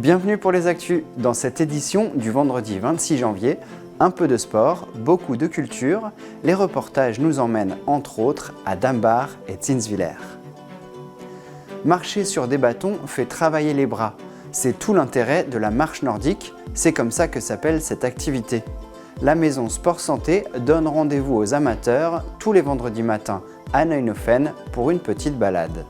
Bienvenue pour les actus. Dans cette édition du vendredi 26 janvier, un peu de sport, beaucoup de culture. Les reportages nous emmènent entre autres à Dambar et Zinswiller. Marcher sur des bâtons fait travailler les bras. C'est tout l'intérêt de la marche nordique, c'est comme ça que s'appelle cette activité. La maison Sport Santé donne rendez-vous aux amateurs tous les vendredis matins à Neuenhofen pour une petite balade.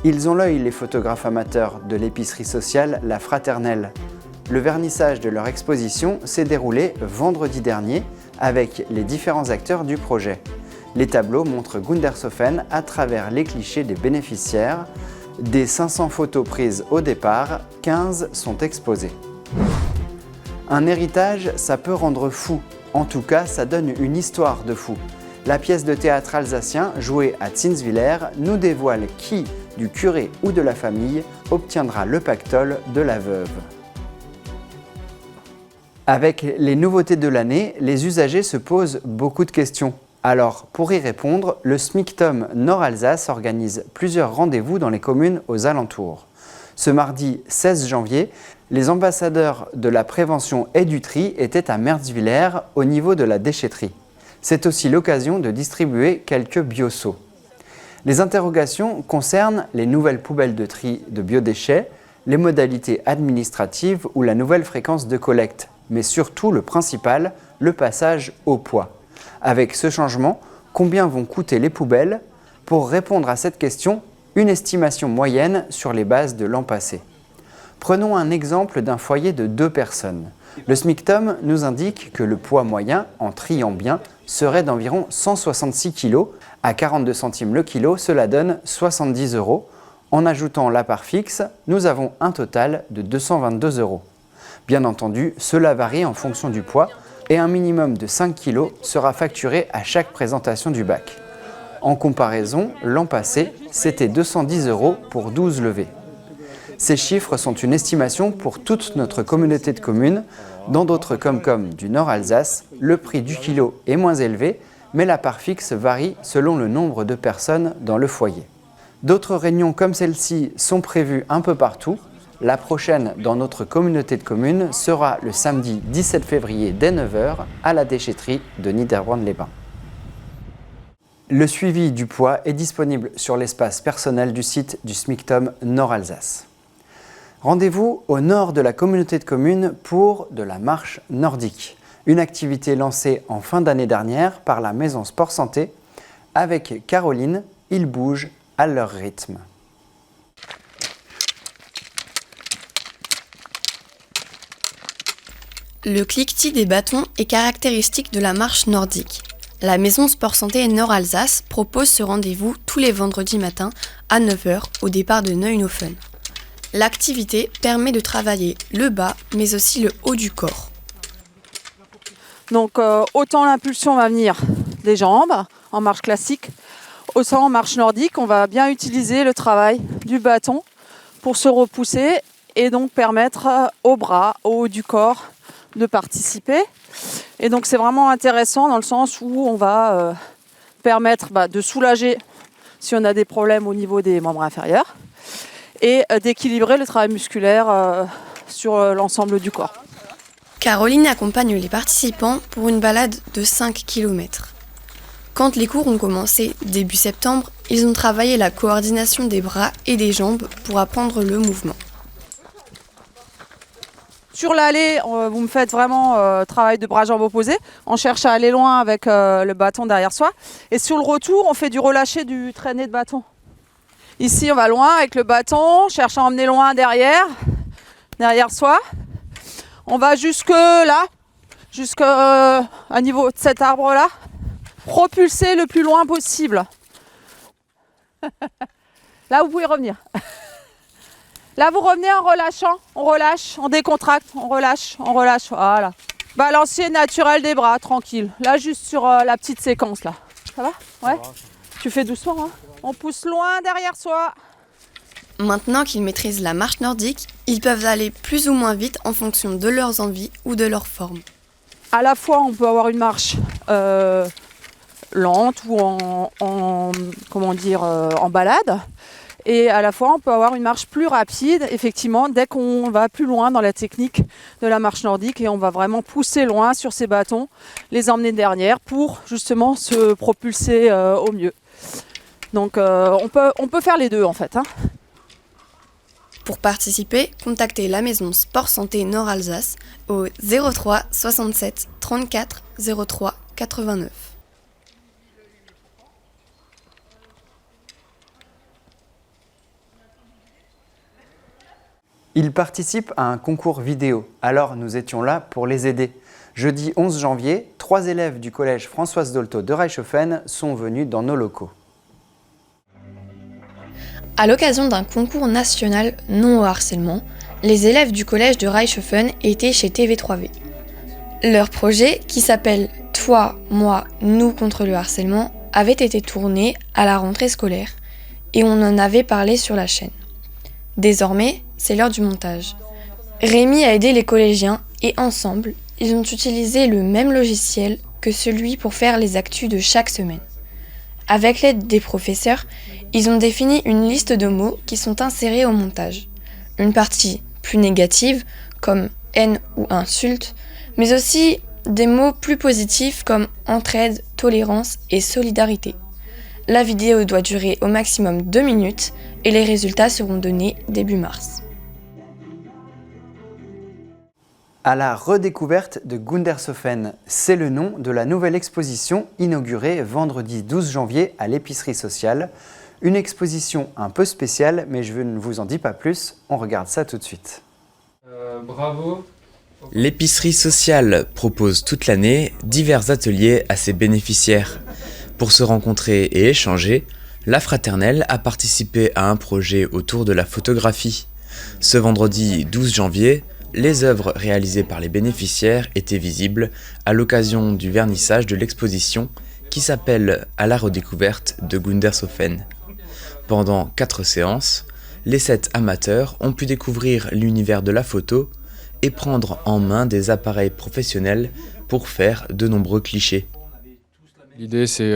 Ils ont l'œil, les photographes amateurs de l'épicerie sociale La Fraternelle. Le vernissage de leur exposition s'est déroulé vendredi dernier avec les différents acteurs du projet. Les tableaux montrent Gundershofen à travers les clichés des bénéficiaires. Des 500 photos prises au départ, 15 sont exposées. Un héritage, ça peut rendre fou. En tout cas, ça donne une histoire de fou. La pièce de théâtre alsacien jouée à Zinswiller nous dévoile qui, du curé ou de la famille, obtiendra le pactole de la veuve. Avec les nouveautés de l'année, les usagers se posent beaucoup de questions. Alors, pour y répondre, le SMICTOM Nord-Alsace organise plusieurs rendez-vous dans les communes aux alentours. Ce mardi 16 janvier, les ambassadeurs de la prévention et du tri étaient à Merzwiller au niveau de la déchetterie. C'est aussi l'occasion de distribuer quelques bioseaux. Les interrogations concernent les nouvelles poubelles de tri de biodéchets, les modalités administratives ou la nouvelle fréquence de collecte, mais surtout le principal, le passage au poids. Avec ce changement, combien vont coûter les poubelles? Pour répondre à cette question, une estimation moyenne sur les bases de l'an passé. Prenons un exemple d'un foyer de 2 personnes. Le SMICTOM nous indique que le poids moyen, en triant bien, serait d'environ 166 kg. À 42 centimes le kilo, cela donne 70 €. En ajoutant la part fixe, nous avons un total de 222 €. Bien entendu, cela varie en fonction du poids et un minimum de 5 kg sera facturé à chaque présentation du bac. En comparaison, l'an passé, c'était 210 € pour 12 levées. Ces chiffres sont une estimation pour toute notre communauté de communes. Dans d'autres Comcom du Nord-Alsace, le prix du kilo est moins élevé, mais la part fixe varie selon le nombre de personnes dans le foyer. D'autres réunions comme celle-ci sont prévues un peu partout. La prochaine dans notre communauté de communes sera le samedi 17 février dès 9 h à la déchetterie de Niederbrand-les-Bains. Le suivi du poids est disponible sur l'espace personnel du site du SMICTOM Nord-Alsace. Rendez-vous au nord de la communauté de communes pour de la marche nordique, une activité lancée en fin d'année dernière par la maison Sport Santé. Avec Caroline, ils bougent à leur rythme. Le cliquetis des bâtons est caractéristique de la marche nordique. La maison Sport Santé Nord-Alsace propose ce rendez-vous tous les vendredis matins à 9 h au départ de Neuenhofen. L'activité permet de travailler le bas mais aussi le haut du corps. Donc autant l'impulsion va venir des jambes en marche classique, autant en marche nordique, on va bien utiliser le travail du bâton pour se repousser et donc permettre aux bras, au haut du corps de participer. Et donc c'est vraiment intéressant dans le sens où on va permettre de soulager si on a des problèmes au niveau des membres inférieurs et d'équilibrer le travail musculaire sur l'ensemble du corps. Caroline accompagne les participants pour une balade de 5 km. Quand les cours ont commencé début septembre, ils ont travaillé la coordination des bras et des jambes pour apprendre le mouvement. Sur l'allée, vous me faites vraiment travail de bras-jambes opposés. On cherche à aller loin avec le bâton derrière soi. Et sur le retour, on fait du relâché du traîné de bâton. Ici, on va loin avec le bâton, on cherche à emmener loin derrière soi. On va jusque là, jusqu'à niveau de cet arbre-là. Propulser le plus loin possible. Là, vous pouvez revenir. Là, vous revenez en relâchant, on relâche, on décontracte, on relâche, voilà. Balancier naturel des bras, tranquille. Là, juste sur la petite séquence, là. Ça va? Ouais. Tu fais doucement, hein. On pousse loin derrière soi. Maintenant qu'ils maîtrisent la marche nordique, ils peuvent aller plus ou moins vite en fonction de leurs envies ou de leur forme. À la fois, on peut avoir une marche lente ou en balade. Et à la fois, on peut avoir une marche plus rapide, effectivement, dès qu'on va plus loin dans la technique de la marche nordique et on va vraiment pousser loin sur ces bâtons, les emmener derrière pour justement se propulser au mieux. Donc on peut faire les deux en fait. Pour participer, contactez la maison Sport Santé Nord-Alsace au 03 67 34 03 89. Ils participent à un concours vidéo, alors nous étions là pour les aider. Jeudi 11 janvier, 3 élèves du collège Françoise Dolto de Reichshofen sont venus dans nos locaux. À l'occasion d'un concours national non au harcèlement, les élèves du collège de Reichshofen étaient chez TV3V. Leur projet, qui s'appelle « Toi, moi, nous contre le harcèlement », avait été tourné à la rentrée scolaire et on en avait parlé sur la chaîne. Désormais, c'est l'heure du montage. Rémi a aidé les collégiens et ensemble, ils ont utilisé le même logiciel que celui pour faire les actus de chaque semaine. Avec l'aide des professeurs, ils ont défini une liste de mots qui sont insérés au montage. Une partie plus négative, comme haine ou insulte, mais aussi des mots plus positifs comme entraide, tolérance et solidarité. La vidéo doit durer au maximum 2 minutes et les résultats seront donnés début mars. À la redécouverte de Gundershofen, c'est le nom de la nouvelle exposition inaugurée vendredi 12 janvier à l'épicerie sociale. Une exposition un peu spéciale, mais je ne vous en dis pas plus, on regarde ça tout de suite. Bravo. L'épicerie sociale propose toute l'année divers ateliers à ses bénéficiaires. Pour se rencontrer et échanger, la Fraternelle a participé à un projet autour de la photographie. Ce vendredi 12 janvier, les œuvres réalisées par les bénéficiaires étaient visibles à l'occasion du vernissage de l'exposition qui s'appelle « À la redécouverte de Gundershofen ». Pendant 4 séances, les 7 amateurs ont pu découvrir l'univers de la photo et prendre en main des appareils professionnels pour faire de nombreux clichés. L'idée, c'est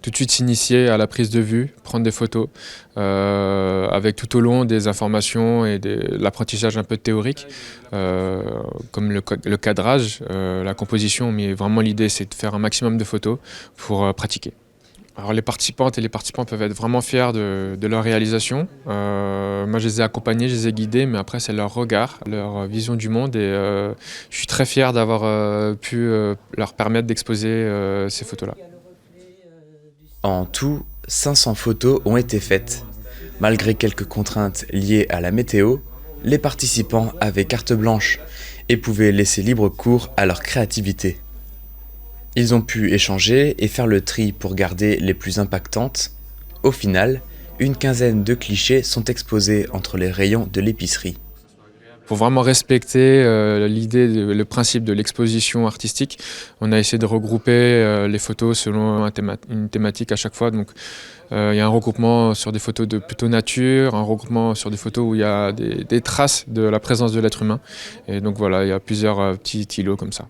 tout de suite s'initier à la prise de vue, prendre des photos, avec tout au long des informations et de l'apprentissage un peu théorique, comme le cadrage, la composition, mais vraiment l'idée, c'est de faire un maximum de photos pour pratiquer. Alors les participantes et les participants peuvent être vraiment fiers de leur réalisation. Moi je les ai accompagnés, je les ai guidés, mais après c'est leur regard, leur vision du monde et je suis très fier d'avoir pu leur permettre d'exposer ces photos-là. En tout, 500 photos ont été faites. Malgré quelques contraintes liées à la météo, les participants avaient carte blanche et pouvaient laisser libre cours à leur créativité. Ils ont pu échanger et faire le tri pour garder les plus impactantes. Au final, une quinzaine de clichés sont exposés entre les rayons de l'épicerie. Pour vraiment respecter l'idée, le principe de l'exposition artistique, on a essayé de regrouper les photos selon une thématique à chaque fois. Donc, il y a un regroupement sur des photos de plutôt nature, un regroupement sur des photos où il y a des traces de la présence de l'être humain. Et donc voilà, il y a plusieurs petits îlots comme ça.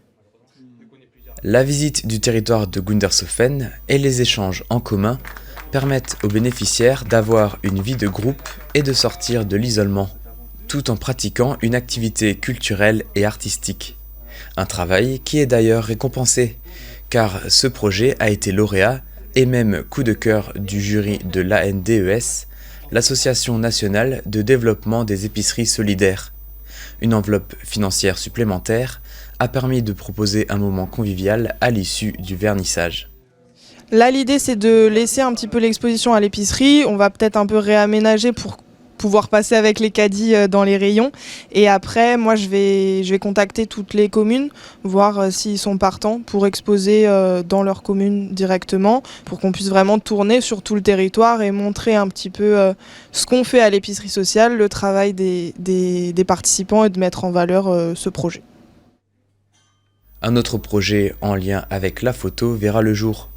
La visite du territoire de Gundershofen et les échanges en commun permettent aux bénéficiaires d'avoir une vie de groupe et de sortir de l'isolement, tout en pratiquant une activité culturelle et artistique. Un travail qui est d'ailleurs récompensé, car ce projet a été lauréat et même coup de cœur du jury de l'ANDES, l'Association nationale de développement des épiceries solidaires. Une enveloppe financière supplémentaire a permis de proposer un moment convivial à l'issue du vernissage. Là, l'idée, c'est de laisser un petit peu l'exposition à l'épicerie. On va peut-être un peu réaménager pour pouvoir passer avec les caddies dans les rayons. Et après, moi, je vais contacter toutes les communes, voir s'ils sont partants pour exposer dans leur commune directement, pour qu'on puisse vraiment tourner sur tout le territoire et montrer un petit peu ce qu'on fait à l'épicerie sociale, le travail des participants et de mettre en valeur ce projet. Un autre projet en lien avec la photo verra le jour.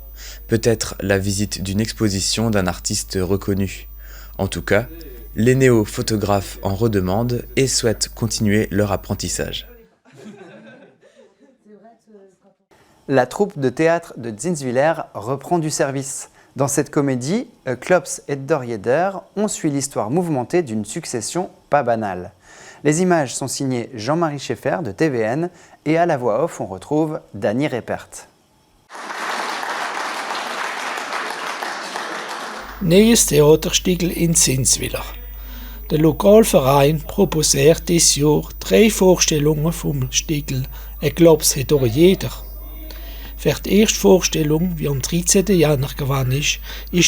Peut-être la visite d'une exposition d'un artiste reconnu. En tout cas, les néo-photographes en redemandent et souhaitent continuer leur apprentissage. La troupe de théâtre de Zinswiller reprend du service. Dans cette comédie, Klops et Dorjeder, on suit l'histoire mouvementée d'une succession pas banale. Les images sont signées Jean-Marie Scheffer de TVN et à la voix off, on retrouve Dany Reppert. Neues Theaterstückel in Zinswiller. Der Lokalverein proposiert dieses Jahr 3 Vorstellungen vom Stückel «Klops hat doch jeder». Für die erste Vorstellung, die am 13. Januar gewann ist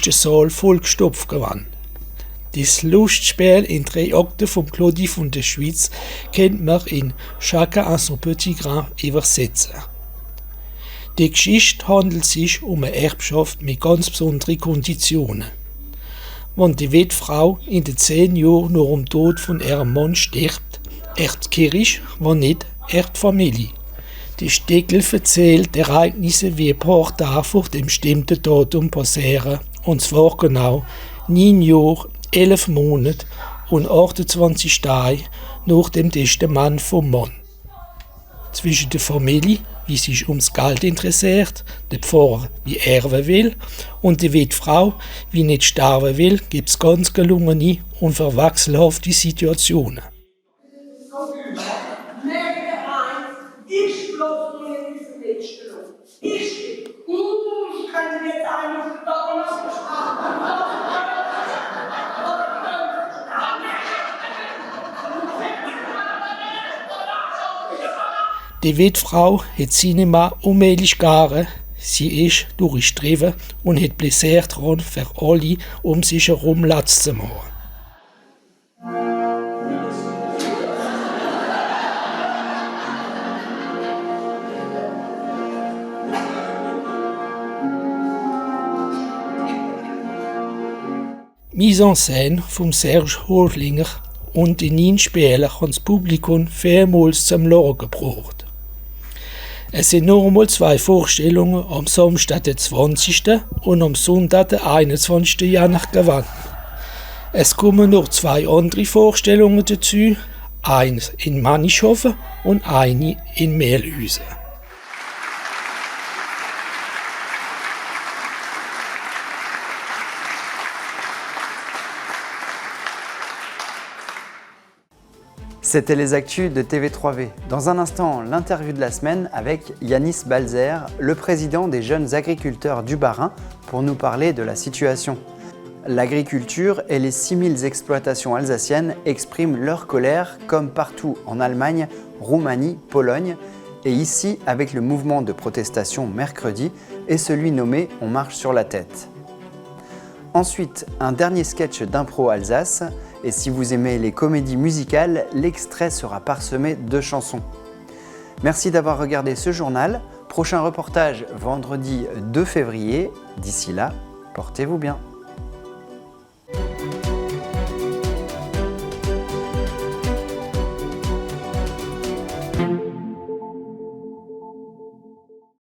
der Saal vollgestopft gewesen. Das Lustspiel in 3 Akten von Claudie von der Schweiz kennt man in «Chacun a son petit grain» übersetzen. Die Geschichte handelt sich um eine Erbschaft mit ganz besonderen Konditionen. Wenn die Witwefrau in den 10 Jahren nach dem Tod von ihrem Mann stirbt, erbt die Kirche, wenn nicht, erbt die Familie. Die Stückel erzählt Ereignisse wie ein paar Tage vor dem bestimmten Datum passieren, und zwar genau 9 Jahre, 11 Monate und 28 Tage nach dem Testament vom Mann. Zwischen der Familie, wie sich ums Geld interessiert, der Pfarrer, wie erben will, und die Witwefrau, wie nicht sterben will, gibt es ganz gelungene und verwechselhafte Situationen. Ich bloß nur in diesem Lichtstellung. Ich kann jetzt einfach Die Witwefrau hat seine Mann unmählich garen. Sie ist durchgestrieben und hat Pläsier daran, für alle um sich herum Platz zu machen. Mise en scène von Serge Horlinger und die 9 Spieler haben das Publikum vielmals zum Lachen gebracht. Es sind nochmal 2 Vorstellungen am Samstag, den 20. und am Sonntag, den 21. Januar gewandt. Es kommen noch 2 andere Vorstellungen dazu, eine in Manischhofen und eine in Mehlhausen. C'était les actus de TV3V. Dans un instant, l'interview de la semaine avec Yanis Balzer, le président des jeunes agriculteurs du Bas-Rhin, pour nous parler de la situation. L'agriculture et les 6000 exploitations alsaciennes expriment leur colère comme partout en Allemagne, Roumanie, Pologne, et ici avec le mouvement de protestation mercredi et celui nommé « On marche sur la tête ». Ensuite, un dernier sketch d'impro Alsace, et si vous aimez les comédies musicales, l'extrait sera parsemé de chansons. Merci d'avoir regardé ce journal. Prochain reportage vendredi 2 février. D'ici là, portez-vous bien.